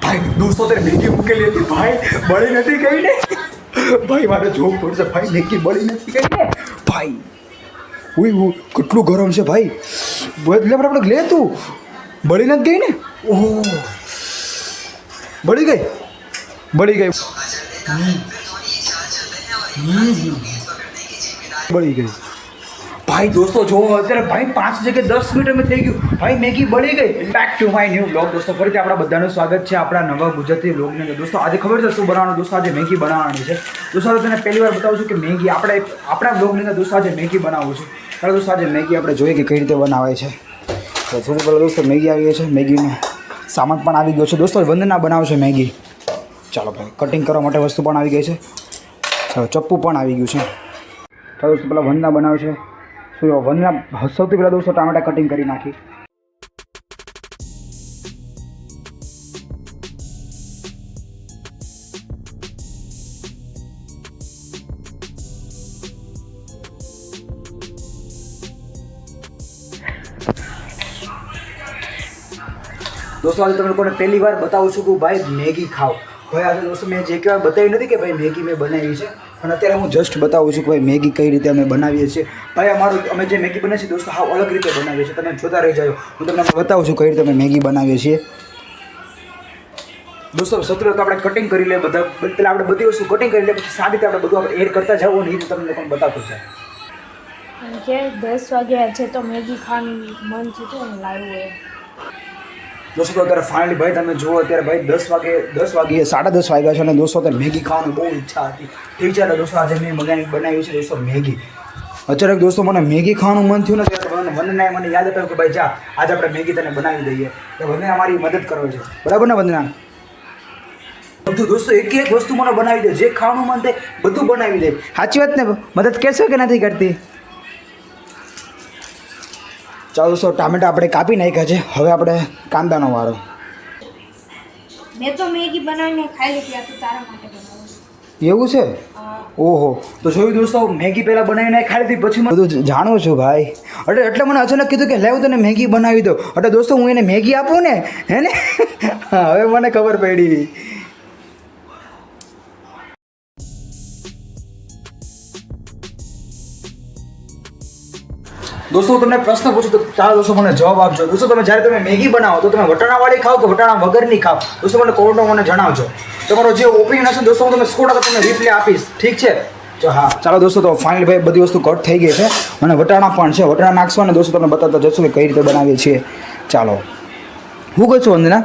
ભાઈ 200 મેગી મૂકેલી હતી ભાઈ, બળી નથી ગઈ ને ભાઈ, મારે જોવું પડશે ભાઈ, મેગી બળી નથી ગઈ ને ભાઈ. ઉઈ કેટલું ગરમ છે ભાઈ, લે આપણે લે, તું બળી નથી ગઈ ને? ઓહો બળી ગઈ, બળી ગઈ, બળી ગઈ ભાઈ. દોસ્તો જો અત્યારે ભાઈ 5 જગ્યાએ 10 મિનિટમાં થઈ ગયું ભાઈ, મેગી બળી ગઈ. Back to my new blog. દોસ્તો ફરીથી આપણા બધાનું સ્વાગત છે આપણા નવા ગુજરાતી બ્લોગની અંદર. દોસ્તો આજે ખબર છે શું બનાવવાનું? દોસ્તો આજે મેગી બનાવવાની છે. દોસ્તો તને પહેલી વાર બતાવું છું કે મેગી આપણા બ્લોગની અંદર દોસ્તો આજે મેગી બનાવું છું. ચાલો દોસ્તો આજે મેગી આપણે જોઈએ કે કઈ રીતે બનાવાય છે. તો થોડી પહેલાં દોસ્તો મેગી આવી છે, મેગીનો સામાન પણ આવી ગયો છે. દોસ્તો વંદના બનાવશે મેગી. ચાલો ભાઈ, કટિંગ કરવા માટે વસ્તુ પણ આવી ગઈ છે. ચાલો ચપ્પુ પણ આવી ગયું છે. ચાલો દોસ્તો પહેલાં વંદના બનાવે છે. શું વંદના સૌથી પહેલાં દોસ્તો ટામેટા કટિંગ કરી નાખી. દોસ્તો આજે તમે લોકોને પહેલી વાર બતાવું છું કે ભાઈ મેગી ખાઓ. ભાઈ આજે દોસ્તો મેં જે કહેવાય બતાવી નથી કે ભાઈ મેગી મેં બનાવી છે, પણ અત્યારે હું જસ્ટ બતાવું છું કે ભાઈ મેગી કઈ રીતે અમે બનાવીએ છીએ. ભાઈ અમે જે મેગી બનાવીએ છીએ દોસ્તો હાવ અલગ રીતે બનાવીએ છીએ. તમે જોતા રહી જાઓ, હું તમને બતાવું છું કઈ રીતે અમે મેગી બનાવીએ છીએ. દોસ્તો સત્ર તો આપણે કટિંગ કરી લે, બધા પહેલાં આપણે બધી વસ્તુ કટિંગ કરી લે, પછી સારી રીતે આપણે બધું આપણે એડ કરતા જાઓ ને એ તમને લોકોને બતાવતું છે. કે 10 વાગ્યા છે તો મેગી ખાવાનું મન થતું ને લાવ્યું હોય. દોસ્તો અત્યારે ફાઇનલી ભાઈ તમે જુઓ, અત્યારે ભાઈ 10 વાગે 10:30 વાગ્યા છે અને દોસ્તો અત્યારે મેગી ખાવાની બહુ ઈચ્છા હતી. ઠીક છે દોસ્તો આજે મેં બનાવી છે દોસ્તો મેગી. અચાનક દોસ્તો મને મેગી ખાવાનું મન થયું ને ત્યારે વંદનાએ મને યાદ આપ્યું કે ભાઈ જા આજે આપણે મેગી તને બનાવી દઈએ. તો વંદના અમારી મદદ કરવા છે, બરાબર ને વંદના? બધું દોસ્તો એક વસ્તુ મને બનાવી દે, જે ખાવાનું મન થાય બધું બનાવી દે. સાચી વાત ને? મદદ કરશો કે નથી કરતી? ચાલો દોસ્તો ટામેટા આપણે કાપી નાખ્યા છે, હવે આપણે કાંદાનો વારો. મેં તો મેગી બનાવીને ખાઈ લીધી, આ તો તારા માટે બનાવું. એવું છે? ઓહો, તો જોયું દોસ્તો મેગી પહેલાં બનાવીને ખાઈ લીધી, પછી બધું જાણું છું ભાઈ. એટલે મને અચાનક કીધું કે લેવું તને મેગી બનાવી દો. એટલે દોસ્તો હું એને મેગી આપું ને, હે ને? હા હવે મને ખબર પડી. દોસ્તો તમને પ્રશ્ન પૂછું તો ચાલો દોસ્તો મને જવાબ આપજો. દોસ્તો જ્યારે તમે મેગી બનાવો તો તમે વટાણાવાળી ખાઓ કે વટાણા વગરની ખાઓ? દોસ્તો મને કોમેન્ટમાં મને જણાવજો. તમારો જે ઓપિનિયન હશે દોસ્તો હું તમને સ્કોડા તમને રિપ્લાય આપીશ, ઠીક છે? જો હા ચાલો દોસ્તો તો ફાઇનલી ભાઈ બધી વસ્તુ કટ થઈ ગઈ છે અને વટાણા પણ છે. વટાણા નાખશો અને દોસ્તો તમને બતાવતા જશું કે કઈ રીતે બનાવીએ છીએ. ચાલો હું કહું છું વંદના?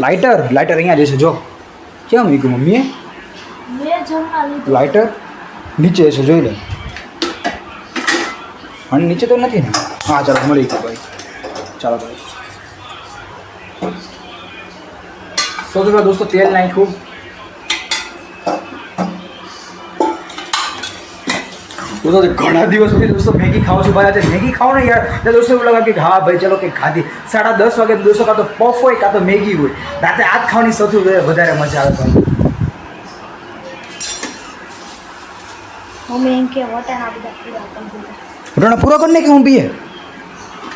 લાઇટર અહીંયા જશે. જો ક્યાં મૂક્યું મમ્મીએ લાઇટર? નીચે છે, જોઈ લે. અને નીચે તો નથી ને? હા ચાલો મળી ગયું ભાઈ. ચાલો ભાઈ સૌથી પહેલાં દોસ્તો તેલ નાખ્યું. દોસ્તો ઘણા દિવસ પછી દોસ્તો મેગી ખાવ છું ભાઈ. આજે મેગી ખાઓ ને યાર એટલે દોસ્તો એવું લાગે કે હા ભાઈ ચલો કંઈક ખાધી. 10:30 વાગે દોસ્તો કાં તો પફ હોય કાં તો મેગી હોય. રાતે આ જ ખાવાની સૌથી વધારે મજા આવે ભાઈ. મમ્મી એમ કે વટાણા બધા પૂરા કરી દીધા. વટાણા પૂરા કરી નાખ્યા મમ્મીએ?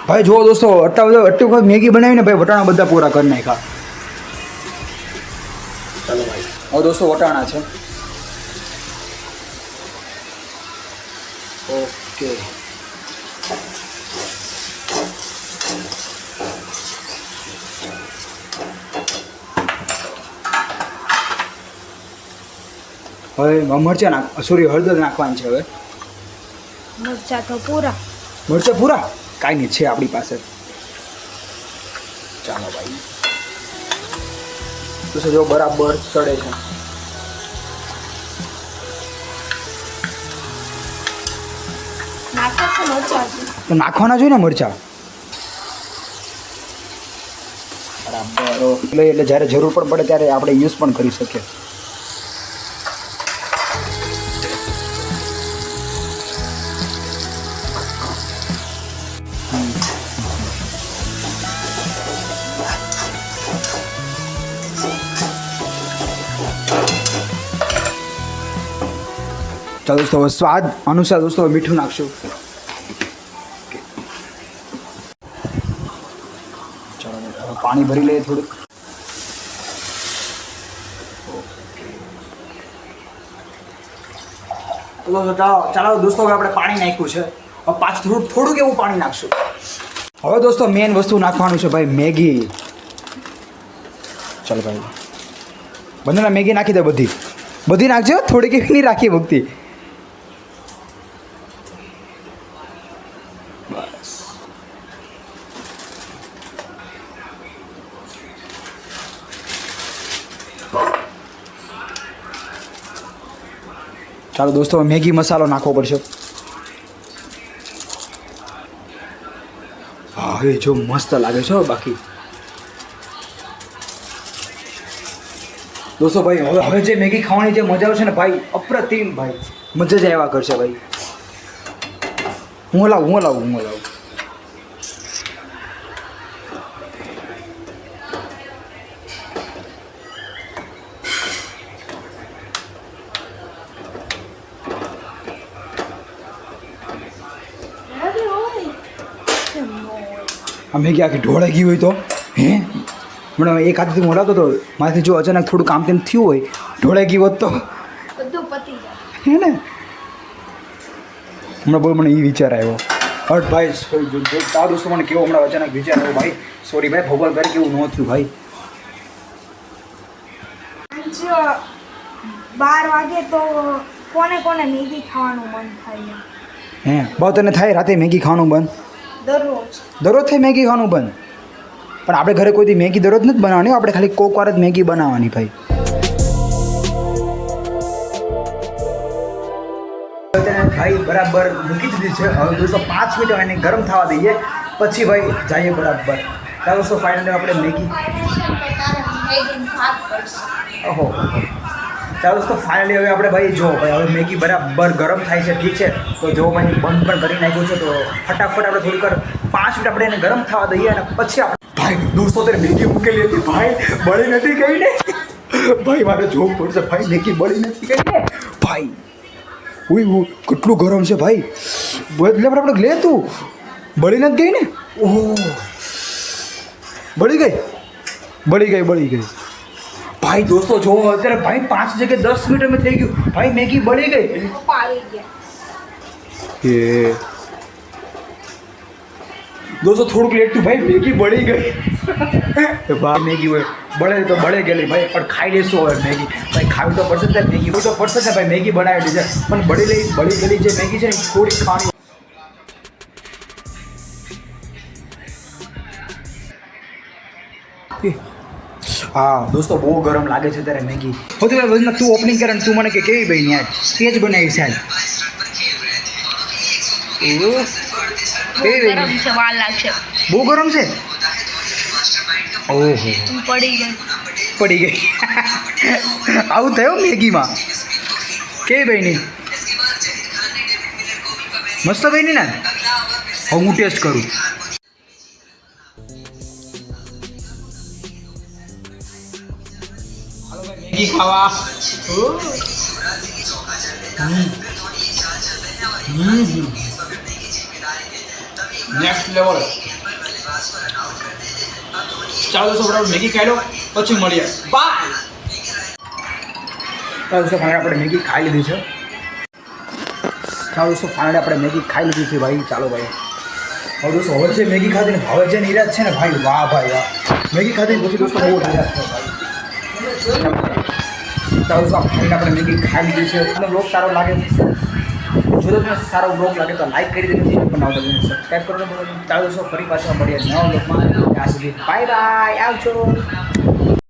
ભાઈ જુઓ દોસ્તો આટલી વખત મેગી બનાવીને ભાઈ વટાણા બધા પૂરા કરી નાખ્યા. ચાલો ભાઈ હવે દોસ્તો વટાણા છે. ઓકે હવે મરચાં હળદર નાખવાની છે. હવે મરચા તો પૂરા. મરચાં પૂરા? કાંઈ નહીં છે આપણી પાસે. ચાલો ભાઈ તો જો બરાબર ચડે છે. તો નાખવાના જોઈએ ને મરચાં બરાબર. એટલે જ્યારે જરૂર પણ પડે ત્યારે આપણે યુઝ પણ કરી શકીએ. ચાલો દોસ્તો હવે સ્વાદ અનુસાર દોસ્તો મીઠું નાખશું. ચાલો પાણી ભરી લઈએ થોડુંક. ચાલો દોસ્તો હવે આપણે પાણી નાખ્યું છે હવે પાછું થોડુંક એવું પાણી નાખશું હવે દોસ્તો મેઇન વસ્તુ નાખવાનું છે ભાઈ મેગી ચાલો ભાઈ બંનેના મેગી નાખી દે બધી નાખજો થોડીક એવી નહીં રાખી ભક્તિ બસ ચાલો દોસ્તો મેગી મસાલો નાખવો પડશે હા એ જો મસ્ત લાગે છે બાકી દોસ્તો ભાઈ હવે જે મેગી ખાવાની જે મજા આવશે ને ભાઈ અપ્રતિમ ભાઈ મજા જ આવ્યા કરશે ભાઈ હું લાવું આ મેગી આખી ઢોળાઈ ગઈ હોય તો હે હમણાં એક હાથથી મોડાતો હતો મારાથી જો અચાનક થોડું કામ તેમ થયું હોય ઢોળાઈ ગઈ હોત તો બધું પતી જાય હે ને હમણાં બોલ મને એ વિચાર આવ્યો હટ ભાઈ તારા દોસ્તો મને કેવો હમણાં અચાનક વિચાર આવ્યો ભાઈ સોરી ભાઈ ભગવાન કરે કેવું ન થયું ભાઈ 12 વાગે તો કોને મેગી ખાવાનું મન થાય હે બહુ તને થાય રાતે મેગી ખાવાનું બંધ દરરોજ થાય મેગી ખાવાનું બંધ પણ આપણે ઘરે કોઈથી મેગી દરરોજ નથી બનાવવાની આપણે ખાલી કોક વાર જ મેગી બનાવવાની ભાઈ ભાઈ બરાબર મૂકી દીધી છે હવે દોસ્તો 5 મિનિટ એને ગરમ થવા દઈએ પછી ભાઈ જઈએ બરાબર ચાલો દોસ્તો ફાઇનલી આપણે મેગી ઓહો ચાલો દોસ્તો ફાઇનલી હવે આપણે ભાઈ જો ભાઈ હવે મેગી બરાબર ગરમ થાય છે ઠીક છે તો જો ભાઈ બંધ પણ કરી નાખ્યું છે તો ફટાફટ આપણે થોડીક 5 મિનિટ આપણે એને ગરમ થવા દઈએ અને પછી આપણે ભાઈ દોસ્તો ત્યારે મેગી મૂકેલી હતી ભાઈ બળી નથી ગઈ ને ભાઈ મારે જોવું પડશે ભાઈ મેગી બળી નથી ગઈ ને ભાઈ ઓય કેટલું ગરમ છે ભાઈ એટલે આપણે લે તું બળી નથી ગઈ ને ઓહો બળી ગઈ ભાઈ દોસ્તો જો અત્યારે ભાઈ 5 જગ્યાએ 10 મિનિટમાં થઈ ગયું ભાઈ મેગી બળી ગઈ એ દોસ્તો થોડુંક લેટ થયું ભાઈ મેગી બળી ગઈ મેગી હોય બળે તો બળે ગયેલી ભાઈ પણ ખાઈ લેશું હવે મેગી ભાઈ ખાવી તો પડશે ને મેગી તો પડશે ને ભાઈ મેગી બનાવેલી છે પણ બળી ગયેલી જે મેગી છે ને થોડી ખાવાની હા દોસ્તો બહુ ગરમ લાગે છે ત્યારે મેગી હોતી ભાઈ તું ઓપનિંગ કરે તું મને કે કેવી ભાઈ યાર તે જ બનાવી છે બહુ ગરમ છે ઓહો પડી ગઈ આવું થયું મેગીમાં કેવી ભાઈની મસ્ત ભાઈની ને હવે હું ટેસ્ટ કરું મેગી ખાવા નેક્સ્ટ લેવલ ચાલો દોસ્તો બરાબર મેગી ખાઈ લો પછી મળીએ બાય ચાલો દોસ્તો ફાઇનલી આપણે મેગી ખાઈ લીધી છે ચાલો દોસ્તો ફાઇનલી આપણે મેગી ખાઈ લીધી છે ભાઈ ચાલો ભાઈ હવે દોસ્તો હવે જે મેગી ખાધી ને ભાવે જે નિરાશ છે ને ભાઈ વાહ ભાઈ વાહ મેગી ખાધી પછી દોસ્તો બહુ નિરાશ છે ભાઈ ચાલો દોસ્તો ફાઇનલી આપણે મેગી ખાઈ લીધી છે અને બ્લોગ સારો લાગે જો તમને સારો બ્લોગ લાગે તો લાઈક કરી દેજો પણ સબસ્ક્રાઈબ કરો ચાલો દોસ્તો ફરી પાછા મળીએ નવા બ્લોગમાં ત્યાં સુધી બાય આવજો